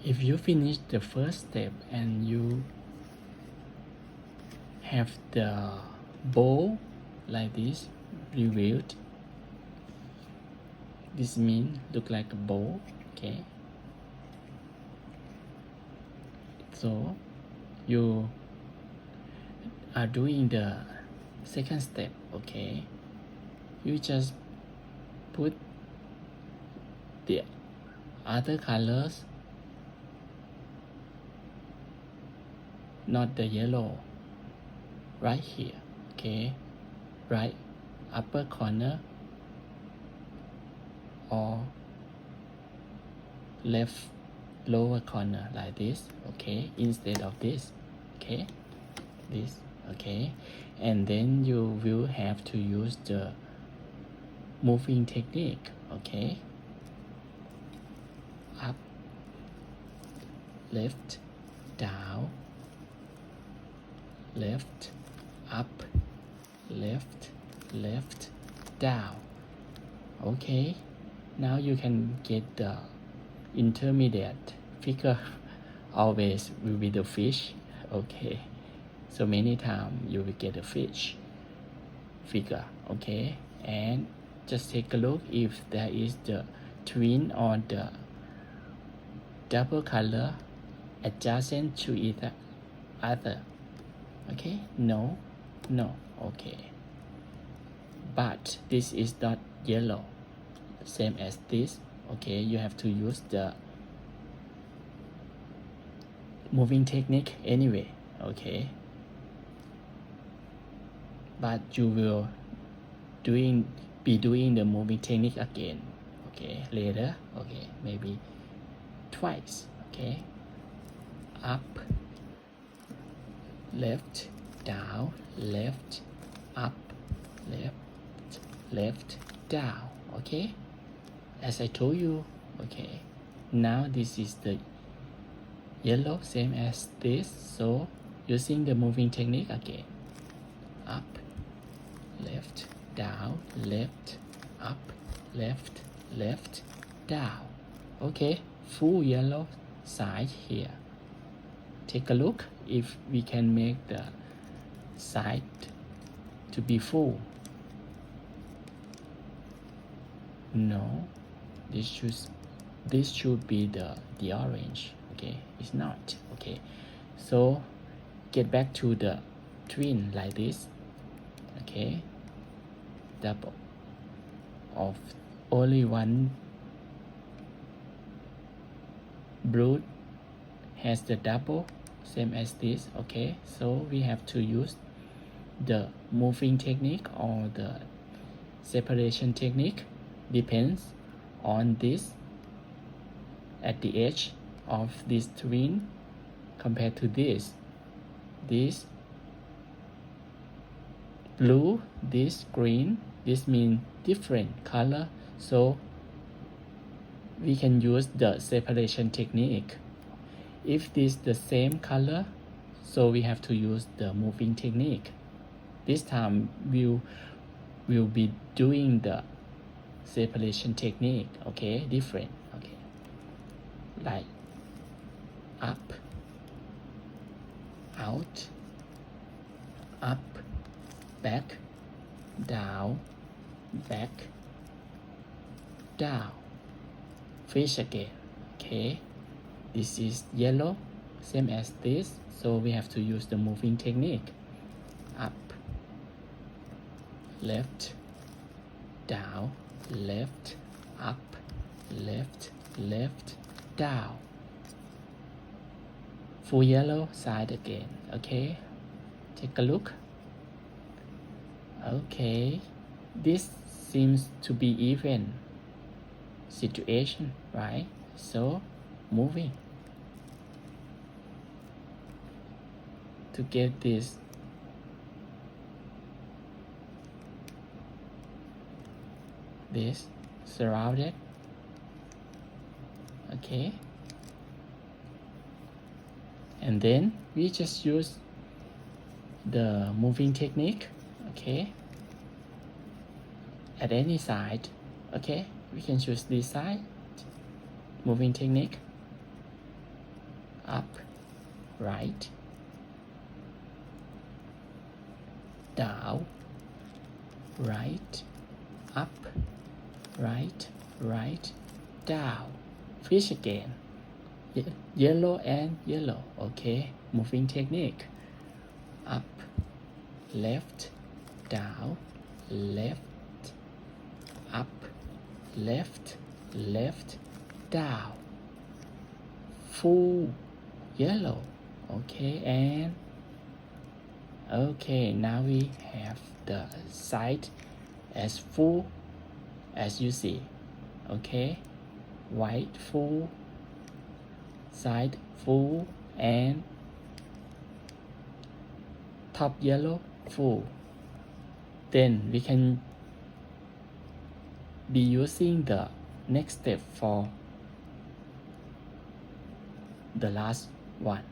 If you finish the first step and you have the bowl like this revealed, this means look like a bowl. Okay, so you are doing the second step. Okay, you just put the other colors, not the yellow, right here. Okay, right upper corner or left lower corner like this. Okay, instead of this. Okay, this. Okay, and then you will have to use the moving technique. Okay, up, left, down, left, up, left, left, down. Okay, now you can get the intermediate figure. Always will be the fish. Okay, so many times you will get a fish figure. Okay, and just take a look if there is the twin or the double color adjacent to either other. Okay, no, okay, but this is not yellow, same as this. Okay, you have to use the moving technique anyway. Okay, but you will be doing the moving technique again. Okay, later. Okay, maybe twice. Okay, up, left, down, left, up, left, down. Okay, as I told you. Okay, now this is the yellow, same as this, so using the moving technique again, up, left, down, left, up, left, down. Okay, full yellow side here. Take a look if we can make the side to be full. No, this should be the orange. Okay, it's not. Okay, so get back to the twin like this. Okay, double of only one brood has the double, same as this. Okay, so we have to use the moving technique or the separation technique, depends on this at the edge of this twin compared to this blue, this green. This means different color, so we can use the separation technique. If this the same color, so we have to use the moving technique. This time we'll be doing the separation technique. Okay, different. Okay, like up, out, up, back, down, back, down, fish again. Okay, this is yellow, same as this, so we have to use the moving technique. Up, left, down, left, up, left, down. Full yellow side again. Okay, take a look. Okay, this seems to be even situation, right? So moving to get this surrounded. Okay, and then we just use the moving technique. Okay, at any side. Okay, we can choose this side, moving technique. up, right, down, right, up, right, right, down. Fish again. Yellow and yellow. Okay, moving technique. Up, left, down, left, up, left, left, down. Full yellow. Okay, and okay, now we have the side as full as you see. Okay, white full, side full, and top yellow full. Then we can be using the next step for the last one.